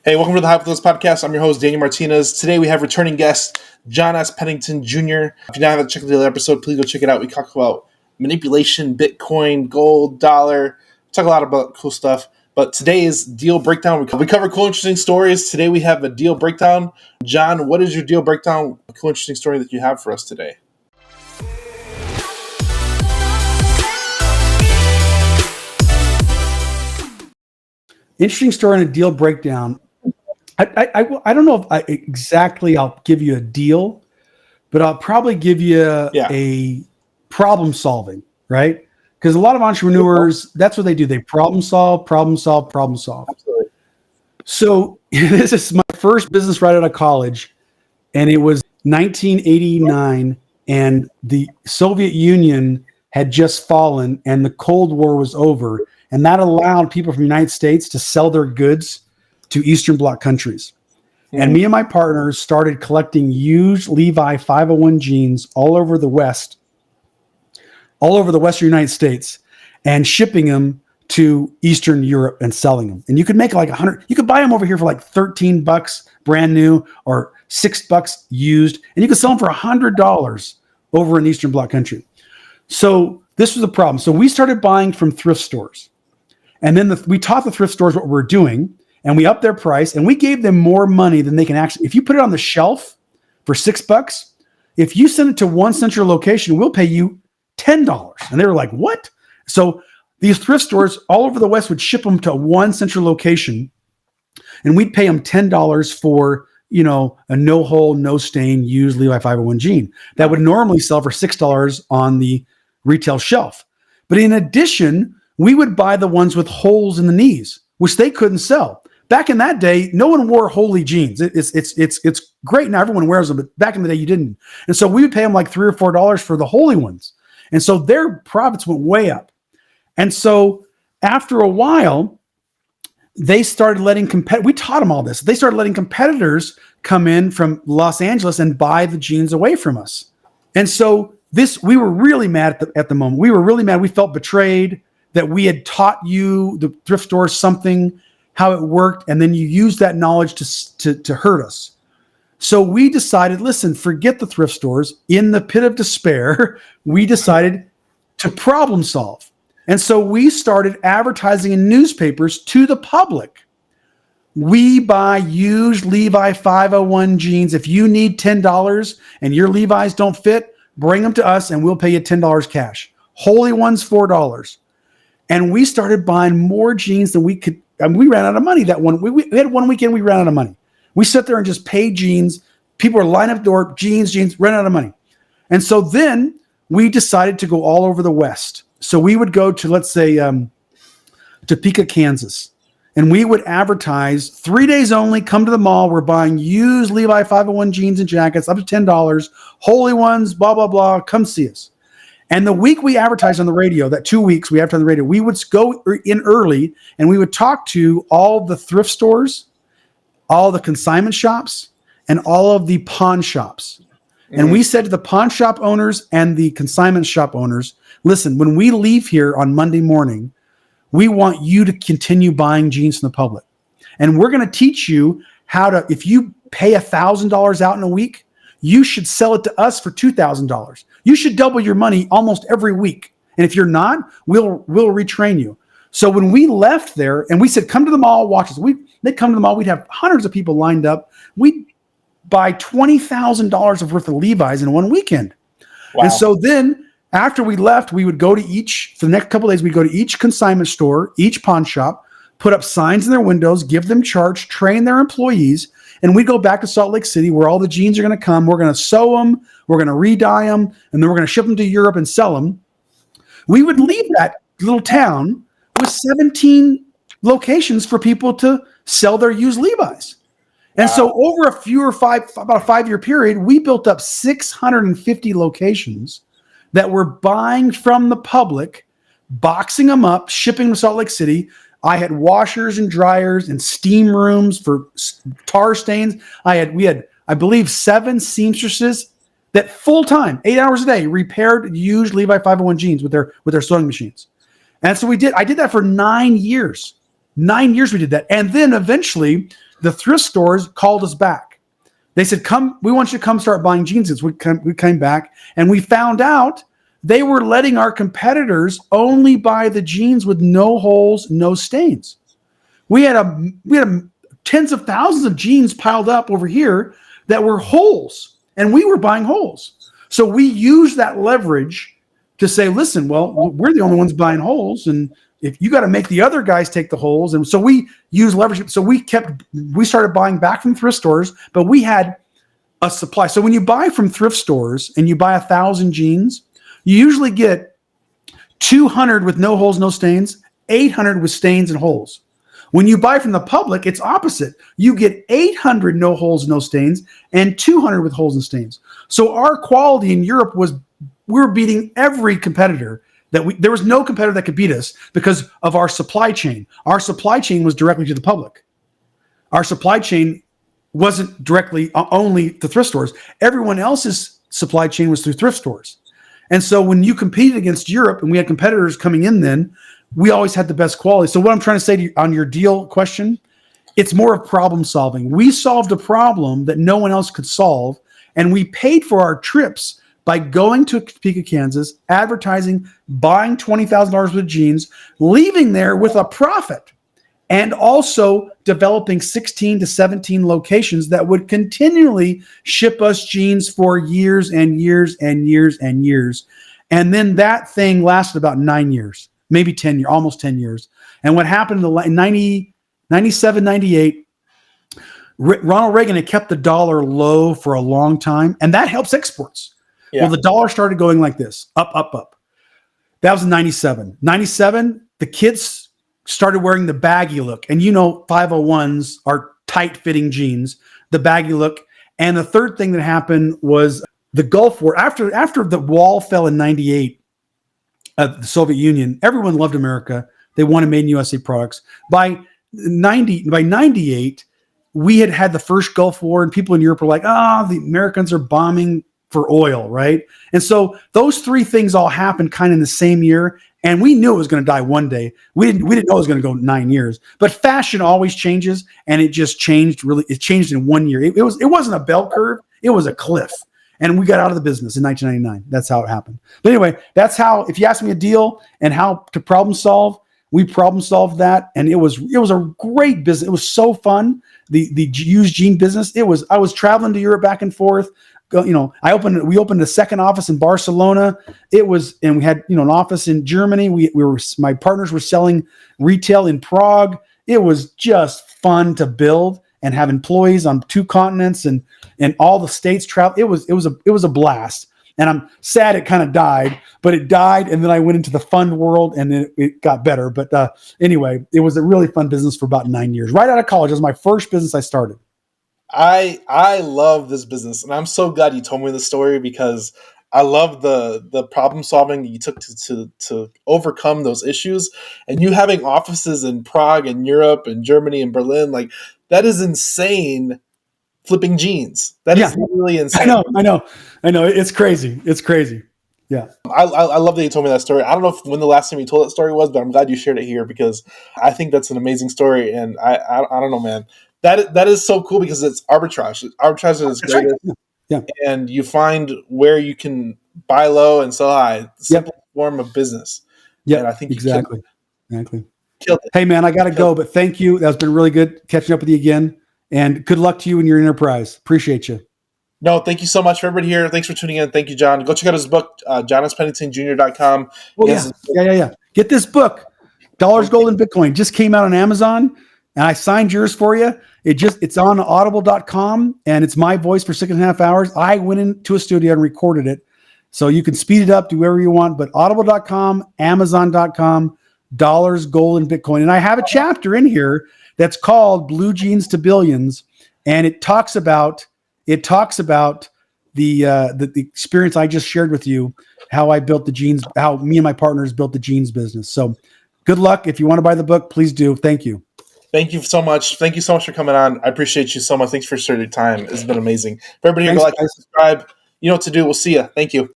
Hey, welcome to the Hype With Us podcast. I'm your host, Daniel Martinez. Today we have returning guest, John S. Pennington Jr. If you haven't checked out the other episode, please go check it out. We talk about manipulation, Bitcoin, gold, dollar. We talk a lot about cool stuff. But today is deal breakdown. We cover cool, interesting stories. Today we have a deal breakdown. John, what is your deal breakdown? A cool, interesting story that you have for us today? Interesting story and a deal breakdown. I don't know if I'll give you a deal, but I'll probably give you a problem solving, right? Because a lot of entrepreneurs, that's what they do. They problem solve. Absolutely. So this is my first business right out of college, and it was 1989, and the Soviet Union had just fallen, and the Cold War was over, and that allowed people from the United States to sell their goods to Eastern Bloc countries. And me and my partners started collecting used Levi 501 jeans all over the Western United States and shipping them to Eastern Europe and selling them. And you could make like you could buy them over here for like $13 brand new or $6 used, and you could sell them for $100 over in Eastern Bloc country. So this was a problem. So we started buying from thrift stores. And then we taught the thrift stores what we're doing, and we upped their price, and we gave them more money than they can actually. If you put it on the shelf for $6, if you send it to one central location, we'll pay you $10. And they were like, what? So these thrift stores all over the West would ship them to one central location, and we'd pay them $10 for, a no hole, no stain used Levi 501 jean that would normally sell for $6 on the retail shelf. But in addition, we would buy the ones with holes in the knees, which they couldn't sell. Back in that day, no one wore holey jeans. It's great now, everyone wears them, but back in the day, you didn't. And so we would pay them like $3 or $4 for the holey ones. And so their profits went way up. And so after a while, they started letting we taught them all this. They started letting competitors come in from Los Angeles and buy the jeans away from us. And so we were really mad at the moment. We were really mad. We felt betrayed that we had taught you, the thrift store, something, how it worked, and then you used that knowledge to hurt us. So we decided, listen, forget the thrift stores. In the pit of despair, we decided to problem solve. And so we started advertising in newspapers to the public. We buy used Levi 501 jeans. If you need $10 and your Levi's don't fit, bring them to us and we'll pay you $10 cash. Holy ones, $4. And we started buying more jeans than we could. And we ran out of money that one. We had one weekend, we ran out of money. We sat there and just paid jeans. People were lining up the door, jeans, ran out of money. And so then we decided to go all over the West. So we would go to, let's say, Topeka, Kansas. And we would advertise 3 days only, come to the mall. We're buying used Levi 501 jeans and jackets up to $10. Holy ones, blah, blah, blah. Come see us. And the week we advertised on the radio, that 2 weeks we advertised on the radio, we would go in early and we would talk to all the thrift stores, all the consignment shops, and all of the pawn shops. Mm-hmm. And we said to the pawn shop owners and the consignment shop owners, listen, when we leave here on Monday morning, we want you to continue buying jeans from the public. And we're going to teach you how to, if you pay $1,000 out in a week, you should sell it to us for $2,000. You should double your money almost every week. And if you're not, we'll retrain you. So when we left there and we said, come to the mall, watch us. They'd come to the mall. We'd have hundreds of people lined up. We'd buy $20,000 worth of Levi's in one weekend. Wow. And so then after we left, we would go to for the next couple of days, we'd go to each consignment store, each pawn shop, put up signs in their windows, give them charge, train their employees. And we go back to Salt Lake City where all the jeans are going to come. We're going to sew them. We're going to re-dye them. And then we're going to ship them to Europe and sell them. We would leave that little town with 17 locations for people to sell their used Levi's. And so over about a 5-year period, we built up 650 locations that were buying from the public, boxing them up, shipping them to Salt Lake City. I had washers and dryers and steam rooms for tar stains. We had, I believe, 7 seamstresses that full time, 8 hours a day, repaired used Levi 501 jeans with their sewing machines. And so I did that for 9 years. 9 years we did that. And then eventually the thrift stores called us back. They said, "Come, we want you to come start buying jeans." We came back and we found out they were letting our competitors only buy the jeans with no holes, no stains. We had tens of thousands of jeans piled up over here that were holes, and we were buying holes. So we used that leverage to say, listen, well, we're the only ones buying holes, and if you got to make the other guys take the holes. And so we use leverage. So we started buying back from thrift stores, but we had a supply. So when you buy from thrift stores and you buy 1,000 jeans, you usually get 200 with no holes, no stains, 800 with stains and holes. When you buy from the public, it's opposite. You get 800 no holes, no stains, and 200 with holes and stains. So our quality in Europe we're beating every competitor. There was no competitor that could beat us because of our supply chain. Our supply chain was directly to the public. Our supply chain wasn't directly only to thrift stores. Everyone else's supply chain was through thrift stores. And so when you competed against Europe and we had competitors coming in then, we always had the best quality. So what I'm trying to say to you on your deal question, it's more of problem solving. We solved a problem that no one else could solve, and we paid for our trips by going to Topeka, Kansas, advertising, buying $20,000 worth of jeans, leaving there with a profit, and also developing 16 to 17 locations that would continually ship us jeans for years and years and years and years. And then that thing lasted about 9 years, maybe 10 years, almost 10 years. And what happened in 97, 98, Ronald Reagan had kept the dollar low for a long time, and that helps exports. Yeah. Well, the dollar started going like this, up, up, up. That was in 97. 97, the kids started wearing the baggy look. And 501s are tight-fitting jeans, the baggy look. And the third thing that happened was the Gulf War. After the wall fell in 98, the Soviet Union, everyone loved America. They wanted made in USA products. By 98, we had the first Gulf War, and people in Europe were like, the Americans are bombing for oil, right? And so those three things all happened kind of in the same year, and we knew it was going to die one day. We didn't know it was going to go 9 years. But fashion always changes, and it just changed. Really, it changed in 1 year. It wasn't a bell curve; it was a cliff. And we got out of the business in 1999. That's how it happened. But anyway, that's how. If you ask me a deal and how to problem solve, we problem solved that, and it was a great business. It was so fun. The used jean business. I was traveling to Europe back and forth. We opened a second office in Barcelona. And we had, an office in Germany. My partners were selling retail in Prague. It was just fun to build and have employees on 2 continents and all the states travel. It was a blast. And I'm sad it kind of died, but it died. And then I went into the fund world, and then it got better. But anyway, it was a really fun business for about 9 years. Right out of college, it was my first business I started. I love this business, and I'm so glad you told me the story, because I love the problem solving that you took to overcome those issues. And you having offices in Prague and Europe and Germany and Berlin, like, that is insane. Flipping jeans. That is really insane. I know. It's crazy. Yeah. I love that you told me that story. I don't know when the last time you told that story was, but I'm glad you shared it here, because I think that's an amazing story. And I don't know, man. That is so cool, because it's arbitrage. Arbitrage is great. Right. Yeah. And you find where you can buy low and sell high. Simple form of business. Yeah. And I think exactly. Killed it. Hey man, I gotta go, but thank you. That's been really good catching up with you again. And good luck to you in your enterprise. Appreciate you. No, thank you so much for everybody here. Thanks for tuning in. Thank you, John. Go check out his book, JohnSPenningtonJr.com. Oh, yeah. Get this book, Dollars, Gold, and Bitcoin. Just came out on Amazon, and I signed yours for you. It's on audible.com, and it's my voice for 6.5 hours. I went into a studio and recorded it. So you can speed it up, do whatever you want. But audible.com, amazon.com, Dollars, Gold, and Bitcoin. And I have a chapter in here that's called Blue Jeans to Billions, and it talks about the experience I just shared with you, how I built the jeans, how me and my partners built the jeans business. So good luck. If you want to buy the book, please do. Thank you. Thank you so much. Thank you so much for coming on. I appreciate you so much. Thanks for your time. It's been amazing. For everybody here, go like and subscribe. You know what to do. We'll see you. Thank you.